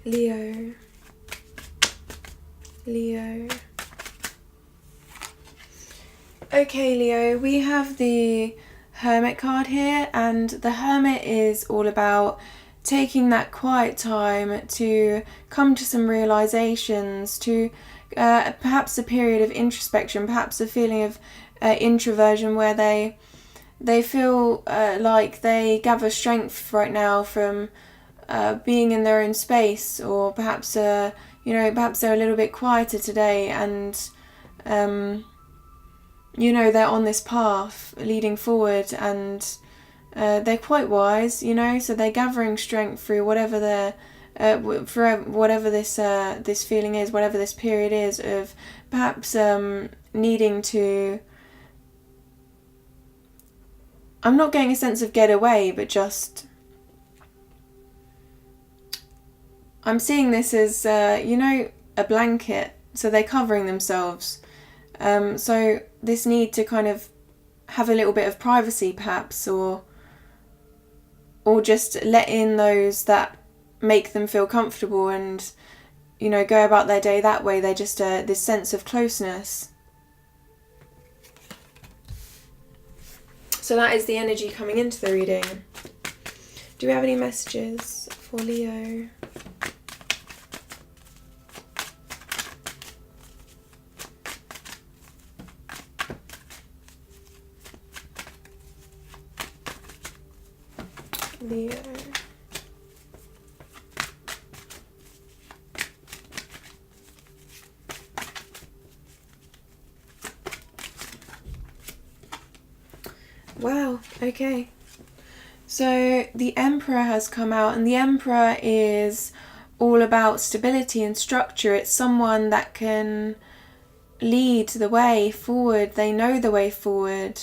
Leo. Leo. Okay, Leo, we have the Hermit card here, and the Hermit is all about taking that quiet time to come to some realizations, to perhaps a period of introspection, perhaps a feeling of introversion where they feel like they gather strength right now from being in their own space, or perhaps perhaps they're a little bit quieter today, and they're on this path leading forward, and they're quite wise, so they're gathering strength through whatever for whatever this feeling is, whatever this period is of perhaps needing to. I'm not getting a sense of get away, but just I'm seeing this as a blanket, so they're covering themselves. So this need to kind of have a little bit of privacy, perhaps, or just let in those that make them feel comfortable, and go about their day that way. They're just this sense of closeness. So that is the energy coming into the reading. Do we have any messages for Leo? Leo. Wow, okay. So the Emperor has come out, and the Emperor is all about stability and structure. It's someone that can lead the way forward. They know the way forward.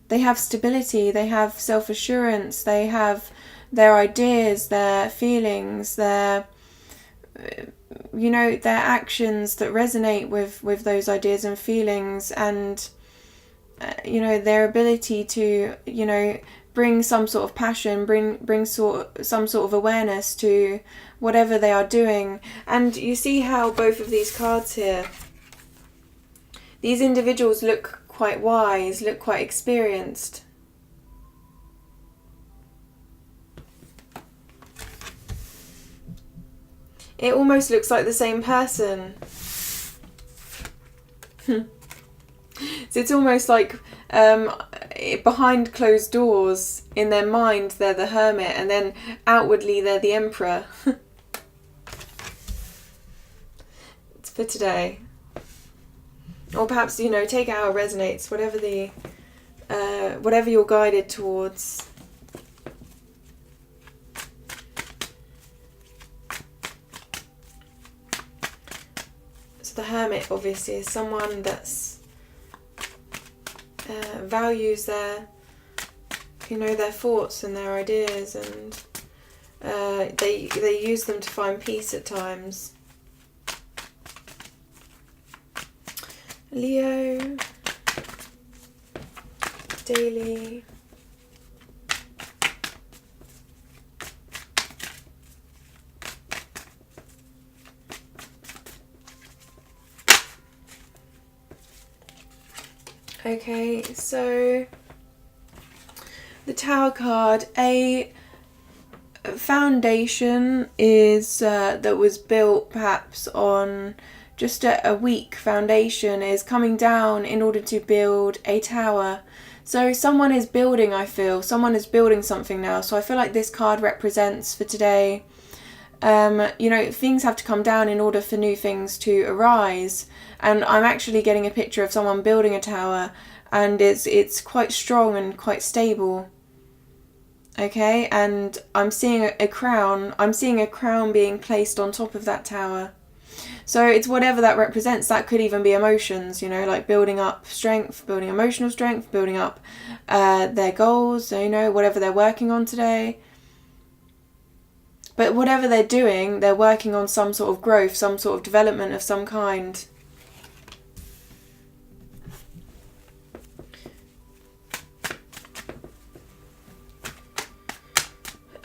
They have stability, they have self-assurance, they have their ideas, their feelings, their actions that resonate with those ideas and feelings, and their ability to bring some sort of passion, bring some sort of awareness to whatever they are doing. And you see how both of these cards here, these individuals look quite wise, look quite experienced. It almost looks like the same person. So it's almost like behind closed doors, in their mind they're the Hermit, and then outwardly they're the Emperor. It's for today. Or perhaps, take out how it resonates, whatever you're guided towards. So the Hermit obviously is someone that's values their thoughts and their ideas, and they use them to find peace at times. Leo, daily. Okay, so the Tower card, a foundation is that was built perhaps on just a weak foundation is coming down in order to build a tower. So someone is building, I feel. Someone is building something now. So I feel like this card represents for today, things have to come down in order for new things to arise. And I'm actually getting a picture of someone building a tower, and it's quite strong and quite stable. Okay, and I'm seeing a crown. I'm seeing a crown being placed on top of that tower. So it's whatever that represents. That could even be emotions, like building up strength, building emotional strength, building up their goals, whatever they're working on today. But whatever they're doing, they're working on some sort of growth, some sort of development of some kind.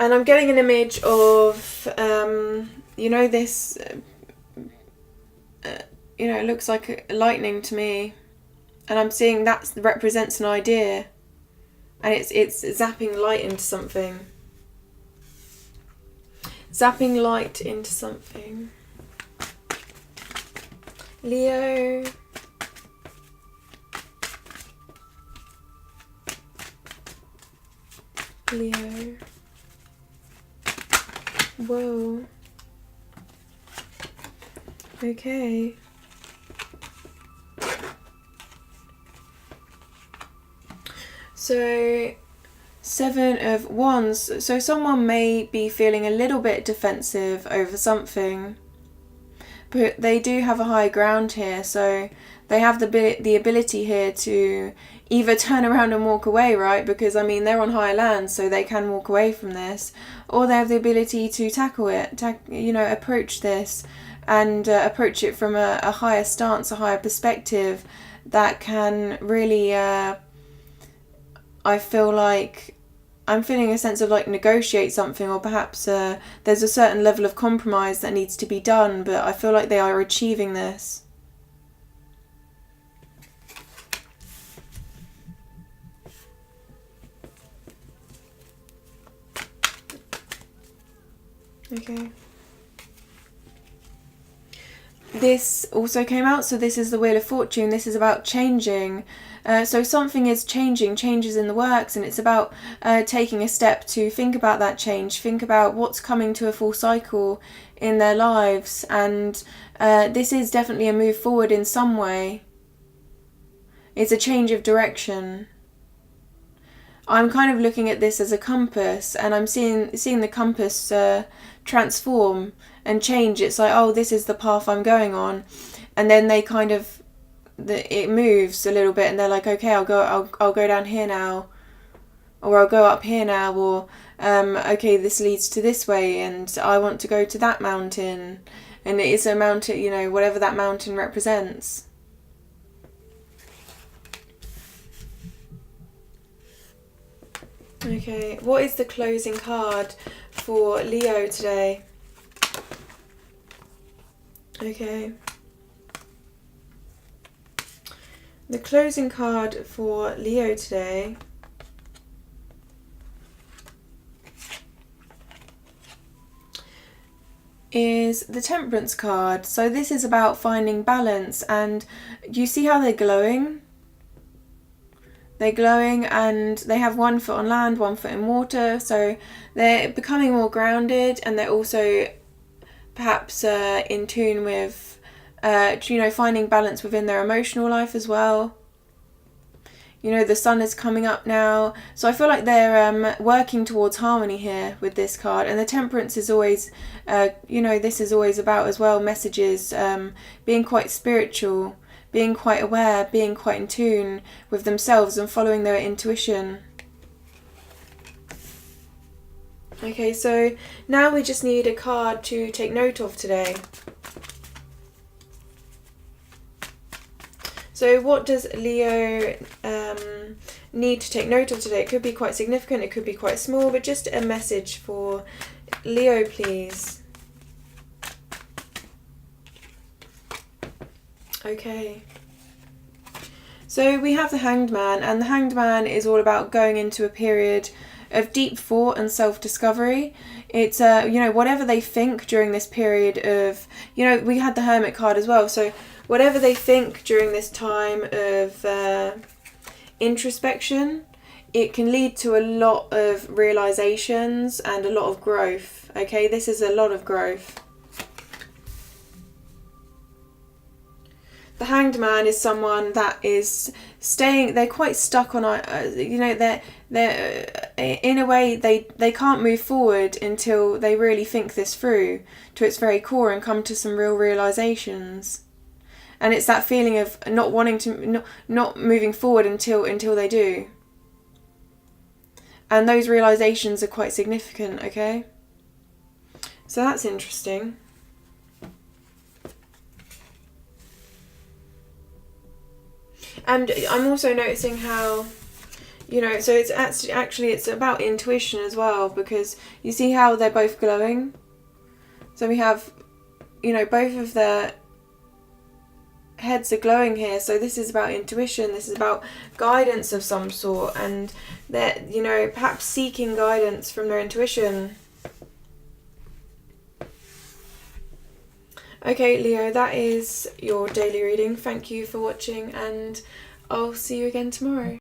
And I'm getting an image of, you know, this, you know, it looks like lightning to me. And I'm seeing that represents an idea. And it's zapping light into something. Zapping light into something. Leo. Leo. Whoa. Okay. So, 7 of Wands. So someone may be feeling a little bit defensive over something, but they do have a high ground here. So they have the ability here to either turn around and walk away, right? Because, I mean, they're on higher land, so they can walk away from this. Or they have the ability to tackle it, you know, approach this and approach it from a higher stance, a higher perspective that can really, I feel like, I'm feeling a sense of like negotiate something, or perhaps there's a certain level of compromise that needs to be done, but I feel like they are achieving this. Okay. This also came out, so this is the Wheel of Fortune. This is about changing. So something is changing, changes in the works, and it's about taking a step to think about that change, think about what's coming to a full cycle in their lives, and this is definitely a move forward in some way. It's a change of direction. I'm kind of looking at this as a compass, and I'm seeing the compass transform and change. It's like, oh, this is the path I'm going on, and then they kind of it moves a little bit, and they're like, okay, I'll go down here now, or I'll go up here now, or okay, this leads to this way, and I want to go to that mountain, and it is a mountain, you know, whatever that mountain represents. Okay, what is the closing card for Leo today? Okay. The closing card for Leo today is the Temperance card. So this is about finding balance, and you see how they're glowing? They're glowing, and they have 1 foot on land, 1 foot in water, so they're becoming more grounded, and they're also perhaps in tune with, you know, finding balance within their emotional life as well. You know, the sun is coming up now, so I feel like they're working towards harmony here with this card. And the Temperance is always, you know, this is always about as well messages, being quite spiritual, being quite aware, being quite in tune with themselves and following their intuition. Okay, so now we just need a card to take note of today. So what does Leo need to take note of today? It could be quite significant, it could be quite small, but just a message for Leo, please. Okay. So we have the Hanged Man, and the Hanged Man is all about going into a period of deep thought and self-discovery. It's, you know, whatever they think during this period of, you know, we had the Hermit card as well, so whatever they think during this time of introspection, it can lead to a lot of realizations and a lot of growth. Okay, this is a lot of growth. The Hanged Man is someone that is staying, they're quite stuck on, you know, they're in a way, they can't move forward until they really think this through to its very core and come to some real realizations. And it's that feeling of not wanting to, not moving forward until they do. And those realizations are quite significant, okay? So that's interesting. And I'm also noticing how, you know, so it's actually it's about intuition as well, because you see how they're both glowing. So we have, you know, both of their heads are glowing here. So this is about intuition. This is about guidance of some sort, and they're, you know, perhaps seeking guidance from their intuition. Okay, Leo, that is your daily reading. Thank you for watching, and I'll see you again tomorrow.